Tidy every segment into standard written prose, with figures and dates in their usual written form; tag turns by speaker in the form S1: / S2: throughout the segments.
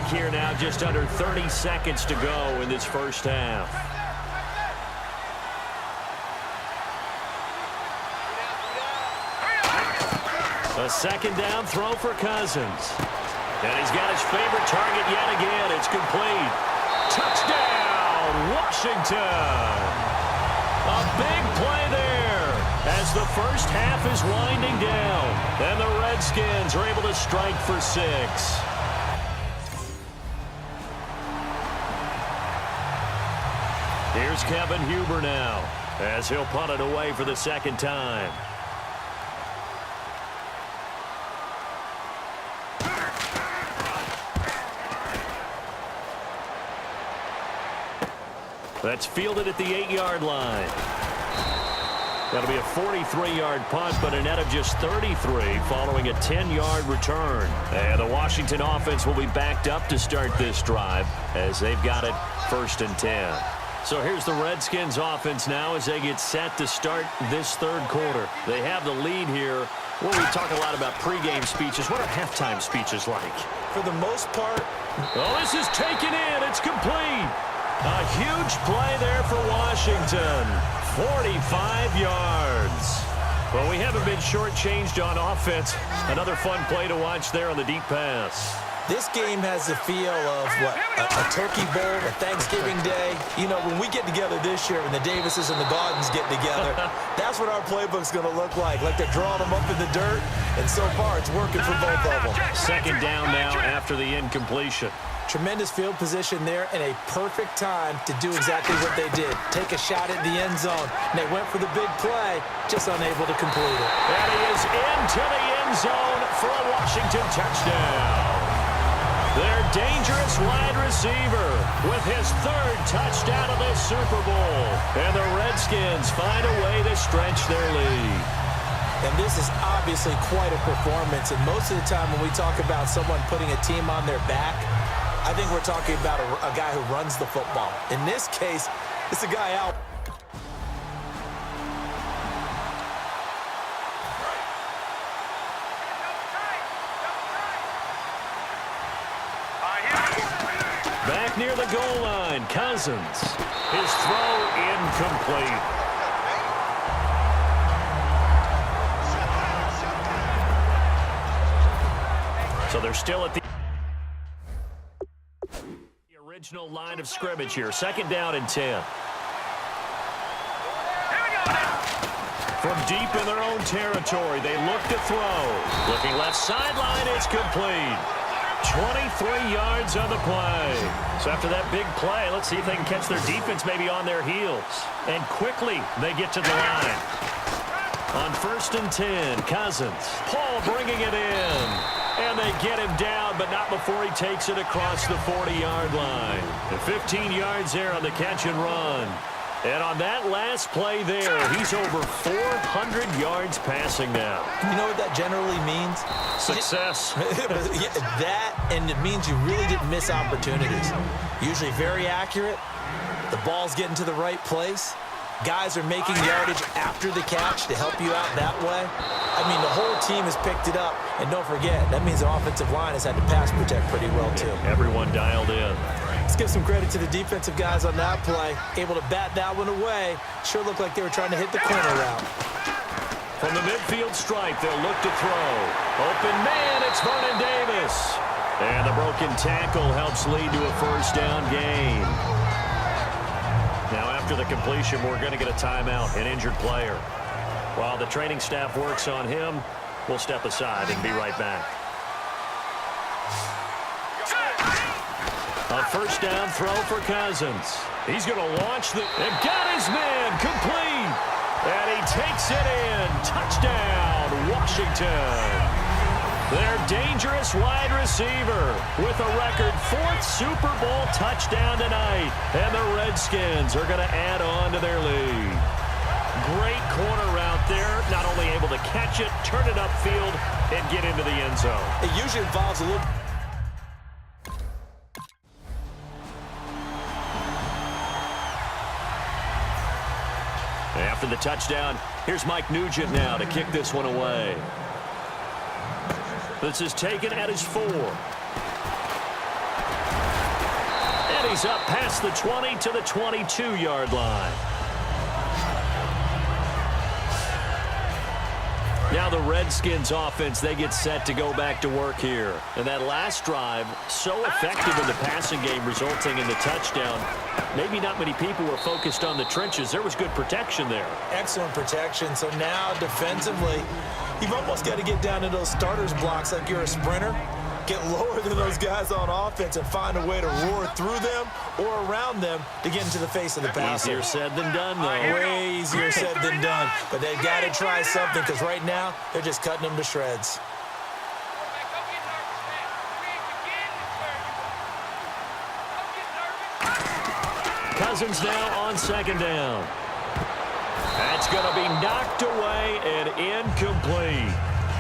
S1: here now, just under 30 seconds to go in this first half. A second down throw for Cousins. And he's got his favorite target yet again. It's complete. Touchdown, Washington. A big play there as the first half is winding down. And the Redskins are able to strike for 6. Here's Kevin Huber now as he'll punt it away for the second time. That's fielded at the 8-yard line. That'll be a 43-yard punt, but a net of just 33 following a 10-yard return. And the Washington offense will be backed up to start this drive as they've got it 1st and 10. So here's the Redskins offense now as they get set to start this third quarter. They have the lead here. Well, we talk a lot about pregame speeches. What are halftime speeches like?
S2: For the most part.
S1: Oh, this is taken in. It's complete. A huge play there for Washington. 45 yards. Well, we haven't been shortchanged on offense. Another fun play to watch there on the deep pass.
S2: This game has the feel of, a turkey bowl, a Thanksgiving day. You know, when we get together this year, when the Davises and the Gardens get together, that's what our playbook's going to look like they're drawing them up in the dirt, and so far it's working for both of them.
S1: Second down now after the incompletion.
S2: Tremendous field position there and a perfect time to do exactly what they did. Take a shot at the end zone. And they went for the big play, just unable to complete it.
S1: And he is into the end zone for a Washington touchdown. Their dangerous wide receiver with his 3rd touchdown of the Super Bowl. And the Redskins find a way to stretch their lead.
S2: And this is obviously quite a performance. And most of the time when we talk about someone putting a team on their back, I think we're talking about a guy who runs the football. In this case, it's a guy out.
S1: Back near the goal line, Cousins. His throw incomplete. So they're still at the original line of scrimmage here. Second down and 10. From deep in their own territory, they look to throw. Looking left sideline, it's complete. 23 yards on the play. So after that big play, let's see if they can catch their defense maybe on their heels. And quickly, they get to the line. On 1st and 10, Cousins. Paul bringing it in. And they get him down, but not before he takes it across the 40-yard line. And 15 yards there on the catch and run. And on that last play there, he's over 400 yards passing now.
S2: You know what that generally means?
S1: Success.
S2: That, and it means you really didn't miss opportunities. Usually very accurate. The ball's getting to the right place. Guys are making yardage after the catch to help you out that way. I mean, the whole team has picked it up. And don't forget, that means the offensive line has had to pass protect pretty well, too.
S1: Everyone dialed in.
S2: Let's give some credit to the defensive guys on that play. Able to bat that one away. Sure looked like they were trying to hit the corner route.
S1: From the midfield stripe, they'll look to throw. Open man, it's Vernon Davis. And the broken tackle helps lead to a first down gain. Now, after the completion, we're going to get a timeout, an injured player. While the training staff works on him, we'll step aside and be right back. A first down throw for Cousins. He's going to launch and got his man complete. And he takes it in. Touchdown, Washington. Their dangerous wide receiver with a record 4th Super Bowl touchdown tonight. And the Redskins are going to add on to their lead. Great corner route there. Not only able to catch it, turn it upfield, and get into the end zone.
S2: It usually involves a little...
S1: After the touchdown, here's Mike Nugent now to kick this one away. This is taken at his 4. He's up past the 20 to the 22-yard line. Now the Redskins offense, they get set to go back to work here. And that last drive, so effective in the passing game, resulting in the touchdown. Maybe not many people were focused on the trenches. There was good protection there.
S2: Excellent protection. So now defensively, you've almost got to get down to those starters blocks like you're a sprinter. Get lower than those guys on offense and find a way to roar through them or around them to get into the face of the passer.
S1: Easier said than done, though.
S2: Way easier said than done. But they've got to try something because right now they're just cutting them to shreds.
S1: Cousins now on second down. That's going to be knocked away and incomplete.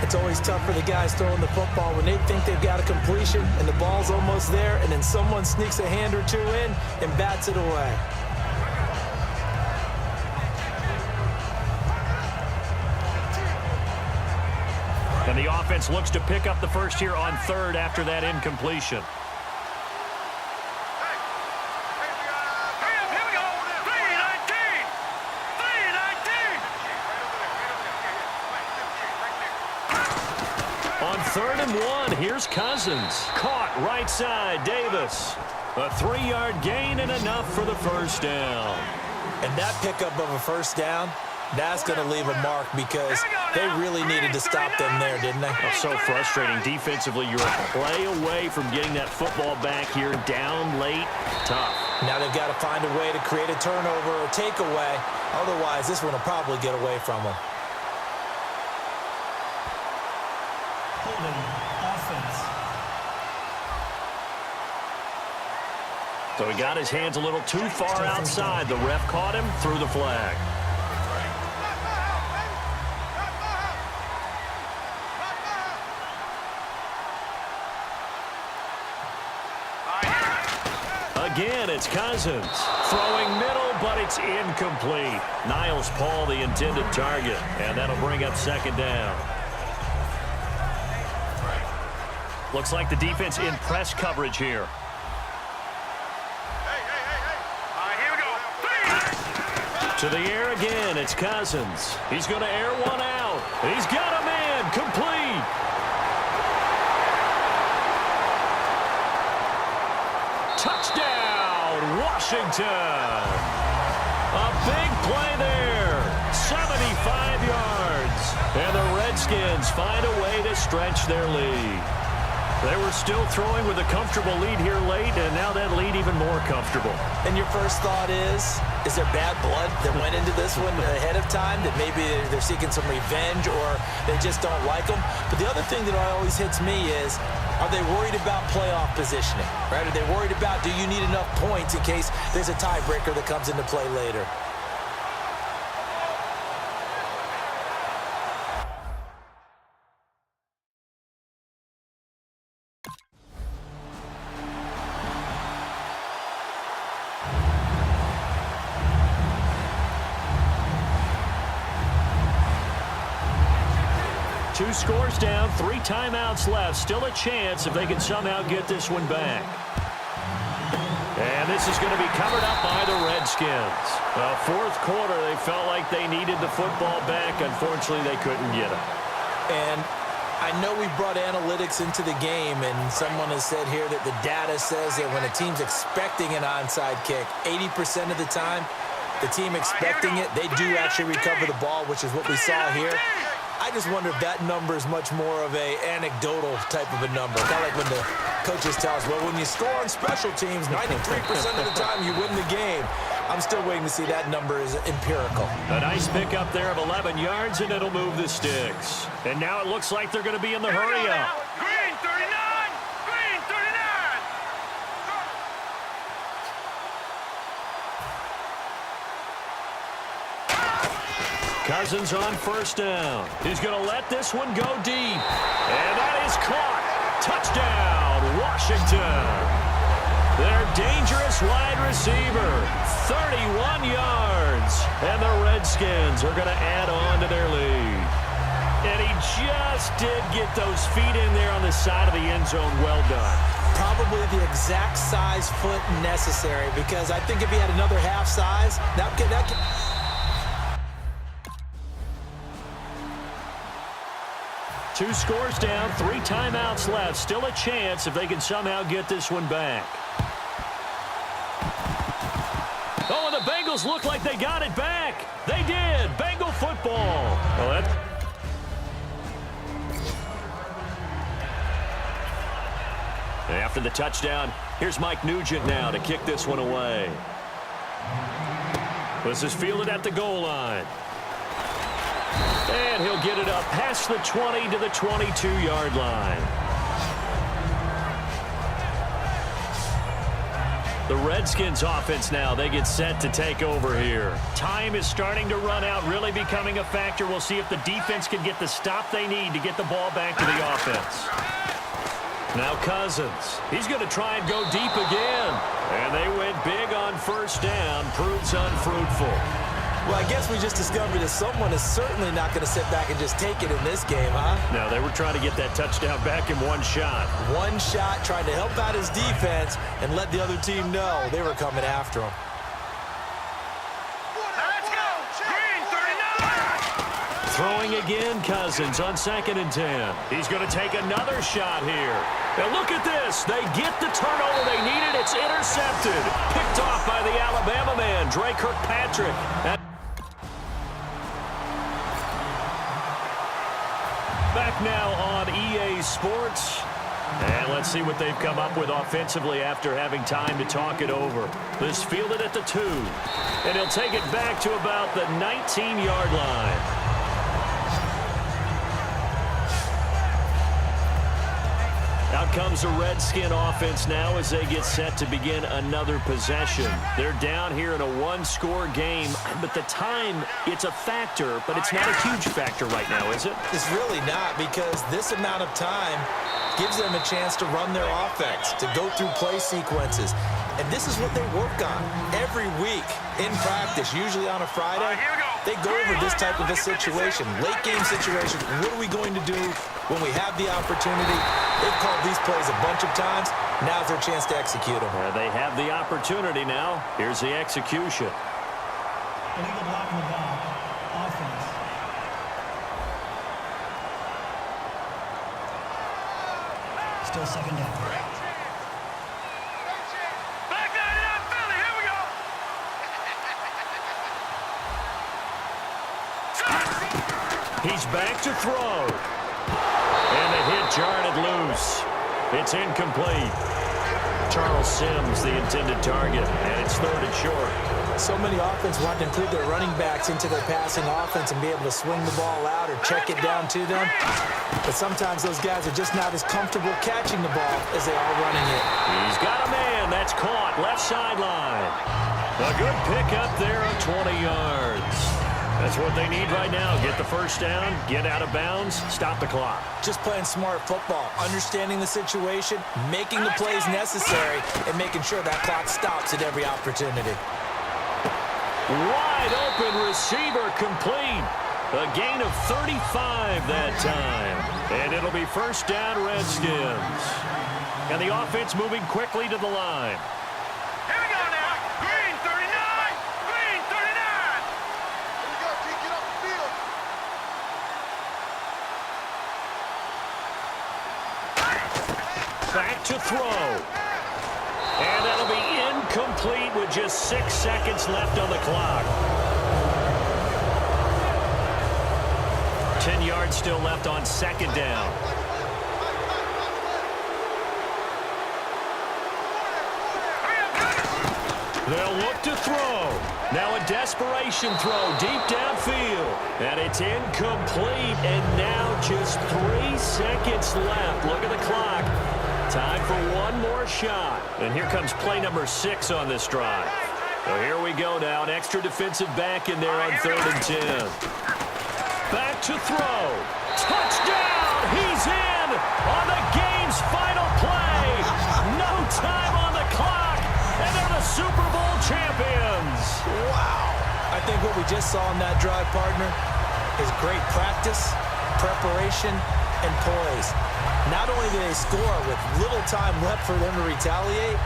S2: It's always tough for the guys throwing the football when they think they've got a completion and the ball's almost there, and then someone sneaks a hand or two in and bats it away.
S1: And the offense looks to pick up the first here on third after that incompletion. On 3rd and 1, here's Cousins. Caught right side, Davis. A 3-yard gain and enough for the first down.
S2: And that pickup of a first down, that's going to leave a mark because they really needed to stop them there, didn't they?
S1: Oh, so frustrating. Defensively, you're a play away from getting that football back here. Down late, tough.
S2: Now they've got to find a way to create a turnover or takeaway. Otherwise, this one will probably get away from them.
S1: So he got his hands a little too far outside. The ref caught him, threw the flag. Again, it's Cousins. Throwing middle, but it's incomplete. Niles Paul, the intended target, and that'll bring up second down. Looks like the defense in press coverage here. To the air again, it's Cousins. He's going to air one out. He's got a man, complete. Touchdown, Washington. A big play there, 75 yards. And the Redskins find a way to stretch their lead. They were still throwing with a comfortable lead here late, and now that lead even more comfortable.
S2: And your first thought is there bad blood that went into this one ahead of time, that maybe they're seeking some revenge or they just don't like them? But the other thing that always hits me is, are they worried about playoff positioning, right? Are they worried about, do you need enough points in case there's a tiebreaker that comes into play later?
S1: Two scores down, 3 timeouts left. Still a chance if they can somehow get this one back. And this is going to be covered up by the Redskins. Well, fourth quarter, they felt like they needed the football back. Unfortunately, they couldn't get it.
S2: And I know we brought analytics into the game, and someone has said here that the data says that when a team's expecting an onside kick, 80% of the time, the team expecting it, they do actually recover the ball, which is what we saw here. I just wonder if that number is much more of a anecdotal type of a number. Kind of like when the coaches tell us, well, when you score on special teams, 93% of the time you win the game. I'm still waiting to see that number is empirical.
S1: A nice pickup there of 11 yards, and it'll move the sticks. And now it looks like they're going to be in the hurry-up.
S3: Green 39! Green 39!
S1: Cousins on first down. He's going to let this one go deep. And that is caught. Touchdown, Washington. Their dangerous wide receiver, 31 yards. And the Redskins are going to add on to their lead. And he just did get those feet in there on the side of the end zone. Well done.
S2: Probably the exact size foot necessary, because I think if he had another half size, that could...
S1: Two scores down, 3 timeouts left. Still a chance if they can somehow get this one back. Oh, and the Bengals look like they got it back. They did. Bengal football. Well, that's... After the touchdown, here's Mike Nugent now to kick this one away. This is fielded at the goal line. And he'll get it up past the 20 to the 22-yard line. The Redskins offense now, they get set to take over here. Time is starting to run out, really becoming a factor. We'll see if the defense can get the stop they need to get the ball back to the offense. Now Cousins. He's going to try and go deep again. And they went big on first down. Proves unfruitful.
S2: Well, I guess we just discovered that someone is certainly not going to sit back and just take it in this game, huh?
S1: No, they were trying to get that touchdown back in one shot.
S2: One shot, trying to help out his defense and let the other team know they were coming after him.
S3: Let's go! Green, 39!
S1: Throwing again, Cousins on 2nd and 10. He's going to take another shot here. Now look at this. They get the turnover they needed. It's intercepted. Picked off by the Alabama man, Dre Kirkpatrick. Back now on EA Sports. And let's see what they've come up with offensively after having time to talk it over. This fielded at the 2. And he'll take it back to about the 19-yard line. Out comes the Redskin offense now as they get set to begin another possession. They're down here in a 1-score game, but the time, it's a factor, but it's not a huge factor right now, is it?
S2: It's really not, because this amount of time gives them a chance to run their offense, to go through play sequences. And this is what they work on every week in practice, usually on a Friday. They go over this type of a situation, late game situation. What are we going to do when we have the opportunity? They've called these plays a bunch of times. Now's their chance to execute them.
S1: They have the opportunity now. Here's the execution.
S4: Illegal blocking the ball. Offense. Still 2nd down.
S3: Back down in that Philly. Here we go.
S1: He's back to throw. And the hit jarred it loose. It's incomplete. Charles Sims, the intended target, and it's 3rd and short.
S2: So many offenses want to include their running backs into their passing offense and be able to swing the ball out or check it down to them. But sometimes those guys are just not as comfortable catching the ball as they are running it.
S1: He's got a man. That's caught. Left sideline. A good pickup there of 20 yards. That's what they need right now. Get the first down, get out of bounds, stop the clock.
S2: Just playing smart football, understanding the situation, making the plays necessary, and making sure that clock stops at every opportunity.
S1: Wide open receiver complete. A gain of 35 that time. And it'll be first down, Redskins. And the offense moving quickly to the line.
S3: Here we go now. Green, 39. Green, 39. Here we go, T. Get up the field.
S1: Back to throw. And that'll be incomplete with just 6 seconds left on the clock. 10 yards still left on 2nd down. They'll look to throw. Now a desperation throw deep downfield. And it's incomplete. And now just 3 seconds left. Look at the clock. Time for one more shot. And here comes play number 6 on this drive. So here we go now. An extra defensive back in there on 3rd and 10. Back to throw. Touchdown! He's in on the game's final play. No time on the clock. And they're the Super Bowl champions.
S2: Wow. I think what we just saw in that drive, partner, is great practice, preparation, and poise. Not only do they score with little time left for them to retaliate,